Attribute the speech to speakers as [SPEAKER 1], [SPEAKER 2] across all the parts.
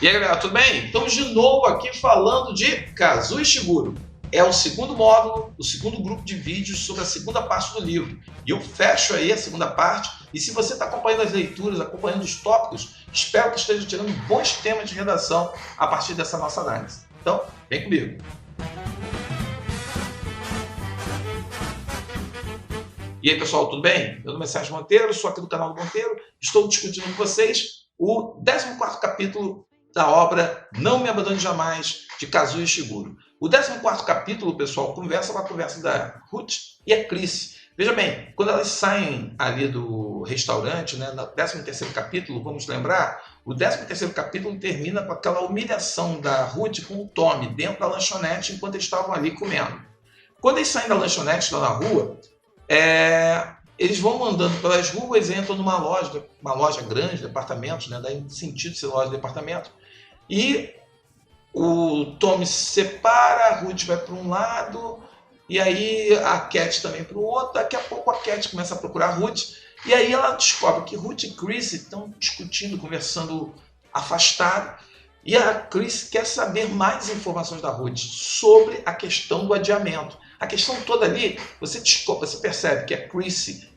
[SPEAKER 1] E aí galera, tudo bem? Estamos de novo aqui falando de Kazuo Ishiguro. É o segundo módulo, o segundo grupo de vídeos sobre a segunda parte do livro. E eu fecho aí a segunda parte. E se você está acompanhando as leituras, acompanhando os tópicos, espero que esteja tirando bons temas de redação a partir dessa nossa análise. Então, vem comigo. E aí pessoal, tudo bem? Meu nome é Sérgio Monteiro, sou aqui do canal do Monteiro. Estou discutindo com vocês o 14º capítulo da obra Não Me Abandone Jamais, de Kazuo Ishiguro. O 14º capítulo, pessoal, conversa com a conversa da Ruth e a Chris. Veja bem, quando elas saem ali do restaurante, né, no 13º capítulo, vamos lembrar, o 13º capítulo termina com aquela humilhação da Ruth com o Tommy dentro da lanchonete enquanto eles estavam ali comendo. Quando eles saem da lanchonete lá na rua, eles vão andando pelas ruas e entram numa loja grande de departamentos, né? Daí sentido ser loja de departamento. E o Tommy se separa, a Ruth vai para um lado, e aí a Cat também para o outro. Daqui a pouco a Cat começa a procurar a Ruth, e aí ela descobre que Ruth e Chris estão discutindo, conversando afastado, e a Chris quer saber mais informações da Ruth sobre a questão do adiamento. A questão toda ali, você percebe que a Chris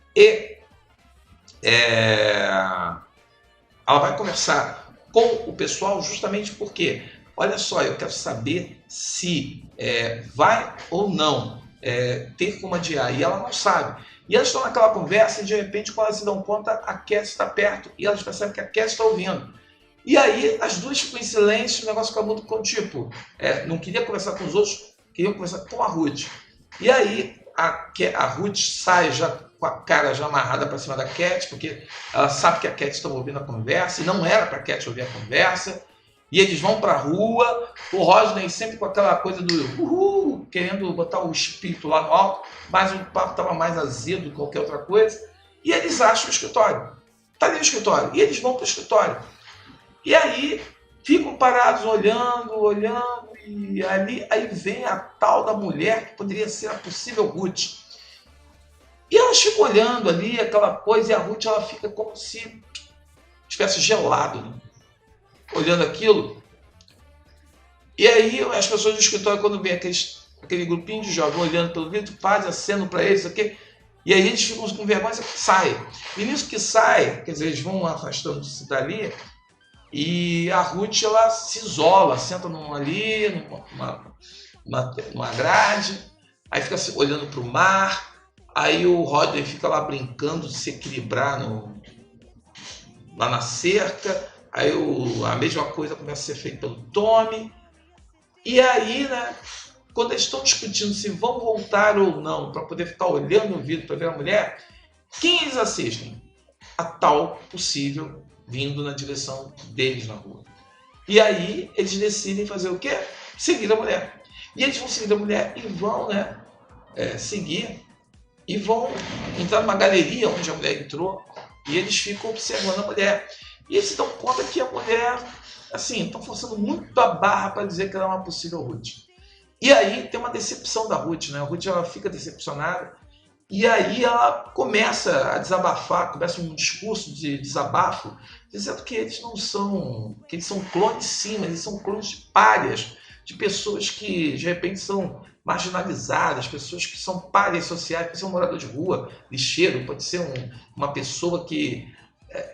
[SPEAKER 1] ela vai conversar com o pessoal justamente porque, olha só, eu quero saber se vai ou não ter como adiar, e ela não sabe. E elas estão naquela conversa e de repente, quando elas se dão conta, a Cat está perto e elas percebem que a Cat está ouvindo. E aí as duas ficam em silêncio, o negócio fica muito tipo, não queria conversar com os outros, queria conversar com a Ruth. E aí a Ruth sai já com a cara já amarrada para cima da Cat, porque ela sabe que a Cat estava ouvindo a conversa, e não era para a Cat ouvir a conversa. E eles vão para a rua, o Rodney sempre com aquela coisa do uhul, querendo botar o espírito lá no alto, mas o papo estava mais azedo do que qualquer outra coisa. E eles acham o escritório. Está ali o escritório. E eles vão para o escritório. E aí ficam parados olhando, e aí vem a tal da mulher que poderia ser a possível Ruth. E elas ficam olhando ali, aquela coisa, e a Ruth ela fica como se estivesse gelado, né? Olhando aquilo. E aí as pessoas do escritório, quando vem aquele grupinho de jovens olhando pelo vidro, fazem aceno para eles, aqui, e aí eles ficam com vergonha e saem. E nisso que sai, quer dizer, eles vão afastando-se dali, e a Ruth ela se isola, senta numa grade, aí fica olhando para o mar, aí o Rodney fica lá brincando de se equilibrar lá na cerca, aí a mesma coisa começa a ser feita pelo Tommy, e aí, né, quando eles estão discutindo se vão voltar ou não para poder ficar olhando o vidro para ver a mulher, quem eles assistem? A tal possível vindo na direção deles na rua. E aí eles decidem fazer o quê? Seguir a mulher. E eles vão seguir a mulher e vão, né, seguir, e vão entrar numa galeria onde a mulher entrou, e eles ficam observando a mulher. E eles se dão conta que a mulher, assim, estão forçando muito a barra para dizer que ela é uma possível Ruth. E aí tem uma decepção da Ruth, né? A Ruth ela fica decepcionada, e aí ela começa a desabafar, começa um discurso de desabafo, dizendo que eles não são, que eles são clones sim, mas eles são clones de párias, de pessoas que de repente são marginalizadas, pessoas que são párias sociais, pode ser um morador de rua, lixeiro, pode ser uma pessoa que,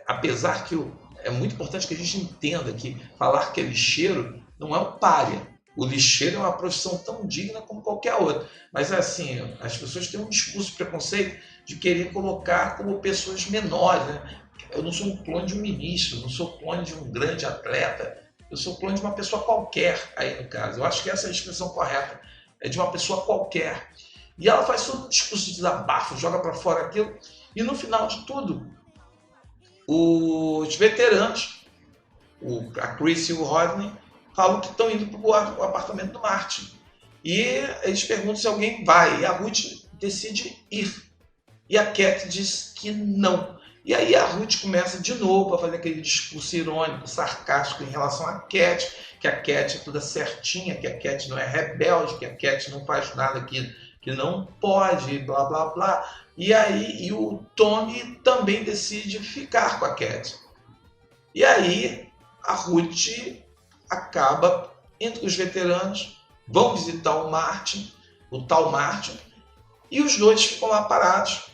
[SPEAKER 1] apesar que é muito importante que a gente entenda que falar que é lixeiro não é um pária. O lixeiro é uma profissão tão digna como qualquer outra. Mas assim, as pessoas têm um discurso de preconceito de querer colocar como pessoas menores, né? Eu não sou um clone de um ministro, não sou clone de um grande atleta, eu sou clone de uma pessoa qualquer aí no caso. Eu acho que essa é a expressão correta, é de uma pessoa qualquer. E ela faz todo um discurso de desabafo, joga para fora aquilo, e no final de tudo, os veteranos, a Chris e o Rodney, falam que estão indo para o apartamento do Martin. E eles perguntam se alguém vai. E a Ruth decide ir. E a Cat diz que não. E aí a Ruth começa de novo a fazer aquele discurso irônico, sarcástico em relação à Cat, que a Cat é toda certinha, que a Cat não é rebelde, que a Cat não faz nada que não pode, blá blá blá. E aí o Tommy também decide ficar com a Cat. E aí a Ruth acaba entre os veteranos, vão visitar o tal Martin, e os dois ficam lá parados,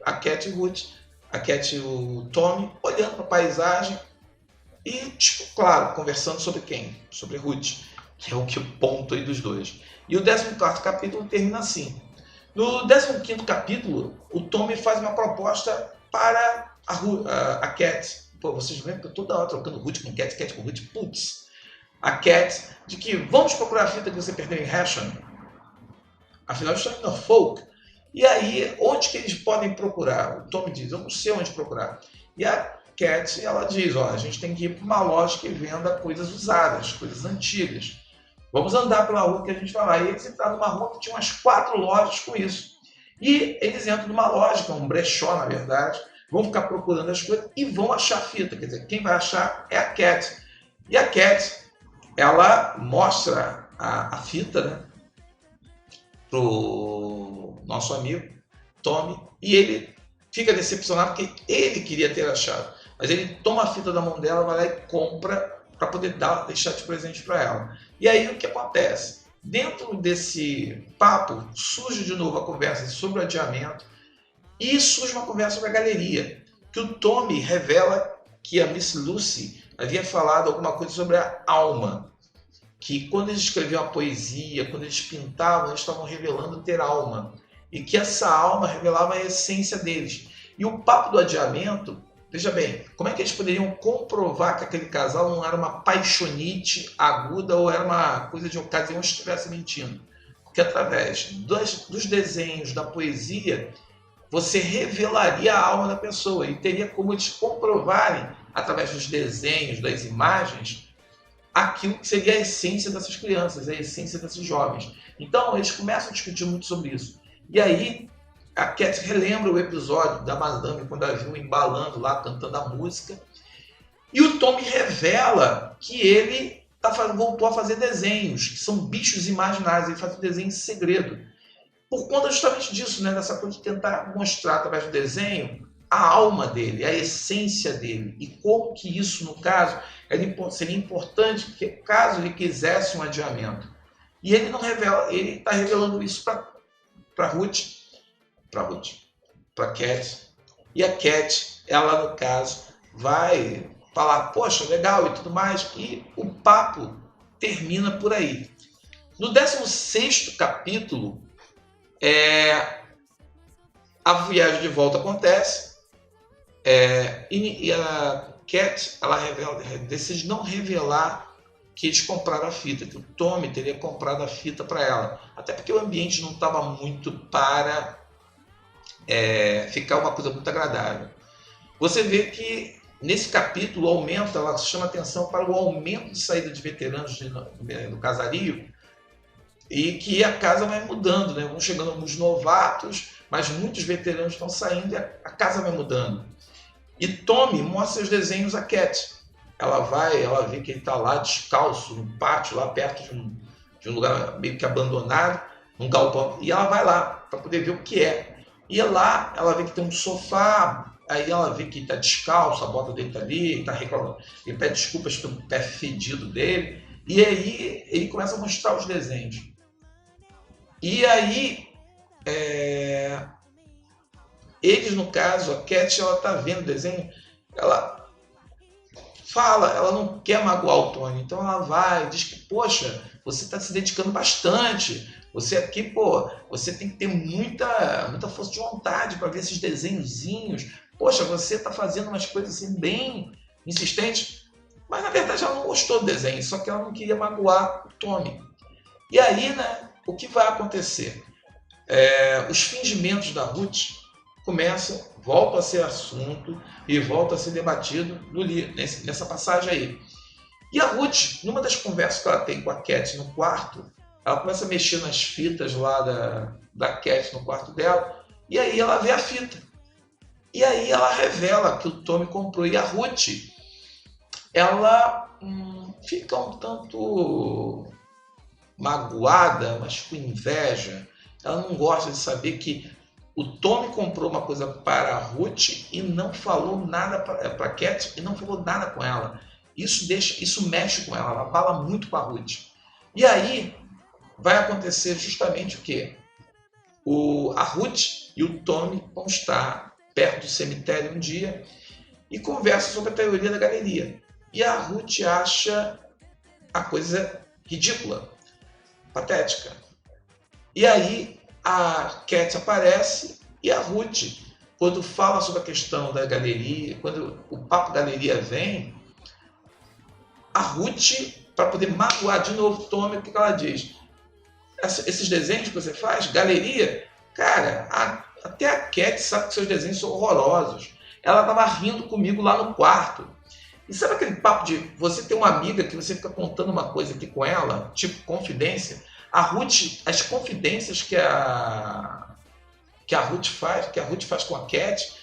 [SPEAKER 1] a Cat e o Ruth, a Cat e o Tommy, olhando para a paisagem e, tipo, claro, conversando sobre quem? Sobre Ruth, que é o ponto aí dos dois. E o 14º capítulo termina assim. No 15º capítulo, o Tommy faz uma proposta para a Cat. Pô, vocês lembram que eu toda hora trocando Ruth com Cat, Cat com Ruth, putz. A Cat, de que vamos procurar a fita que você perdeu em Hession. Afinal, está em Norfolk. E aí, onde que eles podem procurar? O Tommy diz, eu não sei onde procurar. E a Cat, ela diz, ó, a gente tem que ir para uma loja que venda coisas usadas, coisas antigas. Vamos andar pela rua que a gente vai lá. E eles entraram numa rua que tinha umas 4 lojas com isso. E eles entram numa loja, que é um brechó, na verdade, vão ficar procurando as coisas e vão achar a fita. Quer dizer, quem vai achar é a Cat. E a Cat, ela mostra a fita, né, pro nosso amigo Tommy, e ele fica decepcionado porque ele queria ter achado. Mas ele toma a fita da mão dela, vai lá e compra para poder deixar de presente para ela. E aí o que acontece? Dentro desse papo, surge de novo a conversa sobre o adiamento e surge uma conversa sobre a galeria, que o Tommy revela que a Miss Lucy havia falado alguma coisa sobre a alma, que quando eles escreviam a poesia, quando eles pintavam, eles estavam revelando ter alma, e que essa alma revelava a essência deles. E o papo do adiamento, veja bem, como é que eles poderiam comprovar que aquele casal não era uma paixonite aguda ou era uma coisa de ocasião se estivesse mentindo? Porque através dos desenhos, da poesia, você revelaria a alma da pessoa e teria como eles comprovarem, através dos desenhos, das imagens, aquilo que seria a essência dessas crianças, a essência desses jovens. Então, eles começam a discutir muito sobre isso. E aí, a Cat relembra o episódio da Madame, quando a viu embalando lá, cantando a música. E o Tommy revela que ele voltou a fazer desenhos, que são bichos imaginários. Ele faz um desenho em segredo. Por conta justamente disso, né? Dessa coisa de tentar mostrar, através do desenho, a alma dele, a essência dele. E como que isso, no caso, seria importante que, caso ele quisesse um adiamento. E ele não revela, ele está revelando isso para Cat. E a Cat, ela no caso, vai falar, poxa, legal e tudo mais, e o papo termina por aí. No 16º capítulo, a viagem de volta acontece, e a Cat, ela decide não revelar que eles compraram a fita, que o Tommy teria comprado a fita para ela. Até porque o ambiente não estava muito para ficar uma coisa muito agradável. Você vê que nesse capítulo aumenta, ela chama atenção para o aumento de saída de veteranos do casario, e que a casa vai mudando, né? Vão chegando alguns novatos, mas muitos veteranos estão saindo e a casa vai mudando. E Tommy mostra os desenhos a Cat. Ela vê que ele está lá descalço, no pátio, lá perto de um lugar meio que abandonado, num galpão, e ela vai lá para poder ver o que é. E lá ela vê que tem um sofá, aí ela vê que está descalço, a bota dele está ali, ele está reclamando, ele pede desculpas pelo pé fedido dele, e aí ele começa a mostrar os desenhos. E aí, eles, no caso, a Cat, ela está vendo o desenho, ela fala, ela não quer magoar o Tony, então ela vai, diz que, poxa, você está se dedicando bastante, você aqui, pô, você tem que ter muita força de vontade para ver esses desenhozinhos, poxa, você está fazendo umas coisas assim bem insistentes, mas na verdade ela não gostou do desenho, só que ela não queria magoar o Tommy. E aí, né, o que vai acontecer? Os fingimentos da Ruth voltam a ser assunto e voltam a ser debatido nessa passagem aí. E a Ruth, numa das conversas que ela tem com a Cat no quarto, ela começa a mexer nas fitas lá da Cat no quarto dela, e aí ela vê a fita. E aí ela revela que o Tommy comprou. E a Ruth, ela fica um tanto magoada, mas com inveja. Ela não gosta de saber que o Tommy comprou uma coisa para a Ruth e não falou nada para a Cat e não falou nada com ela. Isso mexe com ela abala muito com a Ruth. E aí vai acontecer justamente o quê? A Ruth e o Tommy vão estar perto do cemitério um dia e conversam sobre a teoria da galeria. E a Ruth acha a coisa ridícula, patética. E aí a Cat aparece e a Ruth, quando fala sobre a questão da galeria, quando o papo galeria vem, a Ruth, para poder magoar de novo o Tommy, o que ela diz? Esses desenhos que você faz, galeria, cara, até a Cat sabe que seus desenhos são horrorosos. Ela estava rindo comigo lá no quarto. E sabe aquele papo de você ter uma amiga que você fica contando uma coisa aqui com ela, tipo confidência? A Ruth, as confidências que a Ruth faz com a Cat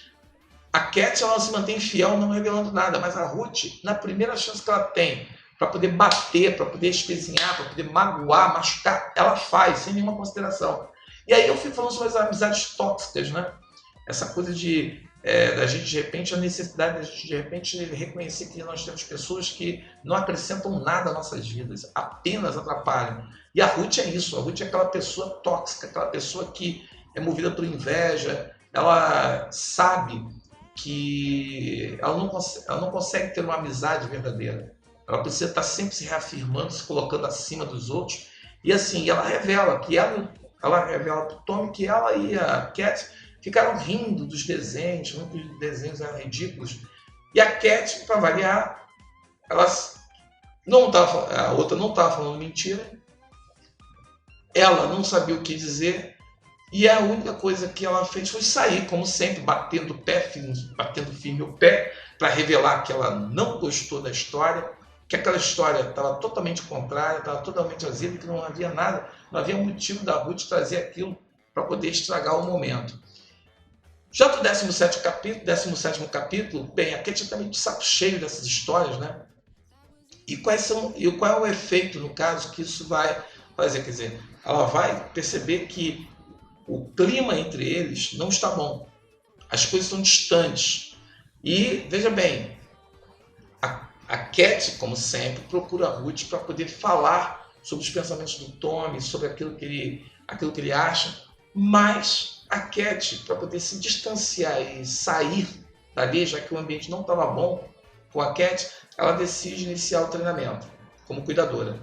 [SPEAKER 1] ela se mantém fiel não revelando nada, mas a Ruth, na primeira chance que ela tem para poder bater, para poder espezinhar, para poder magoar, machucar, ela faz, sem nenhuma consideração. E aí eu fico falando sobre as amizades tóxicas, né? Essa coisa da gente, de repente, a necessidade da gente, de repente, reconhecer que nós temos pessoas que não acrescentam nada às nossas vidas, apenas atrapalham. E a Ruth é isso, a Ruth é aquela pessoa tóxica, aquela pessoa que é movida por inveja, ela sabe que ela não consegue ter uma amizade verdadeira. Ela precisa estar sempre se reafirmando, se colocando acima dos outros. E assim, ela revela para o Tommy que ela e a Cat ficaram rindo dos desenhos, falando que os desenhos eram ridículos. E a Cat, para variar, a outra não estava falando mentira, ela não sabia o que dizer, e a única coisa que ela fez foi sair, como sempre, batendo firme o pé, para revelar que ela não gostou da história, que aquela história estava totalmente contrária, estava totalmente azeda, que não havia nada, não havia motivo da Ruth trazer aquilo para poder estragar o momento. Já do 17º capítulo, bem, a Cat está meio de saco cheio dessas histórias, né? E qual é o efeito, no caso, que isso vai fazer? Quer dizer, ela vai perceber que o clima entre eles não está bom. As coisas estão distantes. E, veja bem, a Cat, como sempre, procura a Ruth para poder falar sobre os pensamentos do Tommy, sobre aquilo que ele acha, mas a Cat, para poder se distanciar e sair dali, já que o ambiente não estava bom com a Cat, ela decide iniciar o treinamento como cuidadora.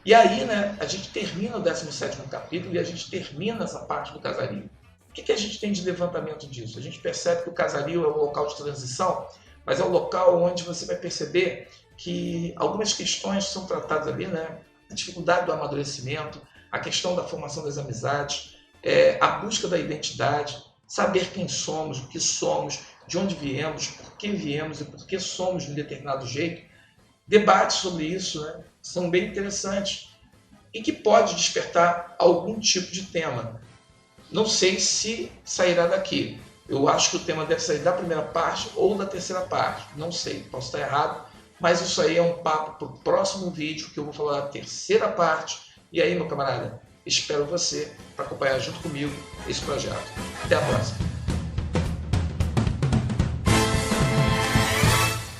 [SPEAKER 1] E aí, né, a gente termina o 17º capítulo e a gente termina essa parte do casario. O que a gente tem de levantamento disso? A gente percebe que o casario é um local de transição, mas é um local onde você vai perceber que algumas questões são tratadas ali, né? A dificuldade do amadurecimento, a questão da formação das amizades, a busca da identidade, saber quem somos, o que somos, de onde viemos, por que viemos e por que somos de um determinado jeito. Debates sobre isso, né, são bem interessantes e que pode despertar algum tipo de tema. Não sei se sairá daqui. Eu acho que o tema deve sair da primeira parte ou da terceira parte. Não sei, posso estar errado, mas isso aí é um papo para o próximo vídeo, que eu vou falar da terceira parte. E aí, meu camarada, espero você para acompanhar junto comigo esse projeto. Até a próxima!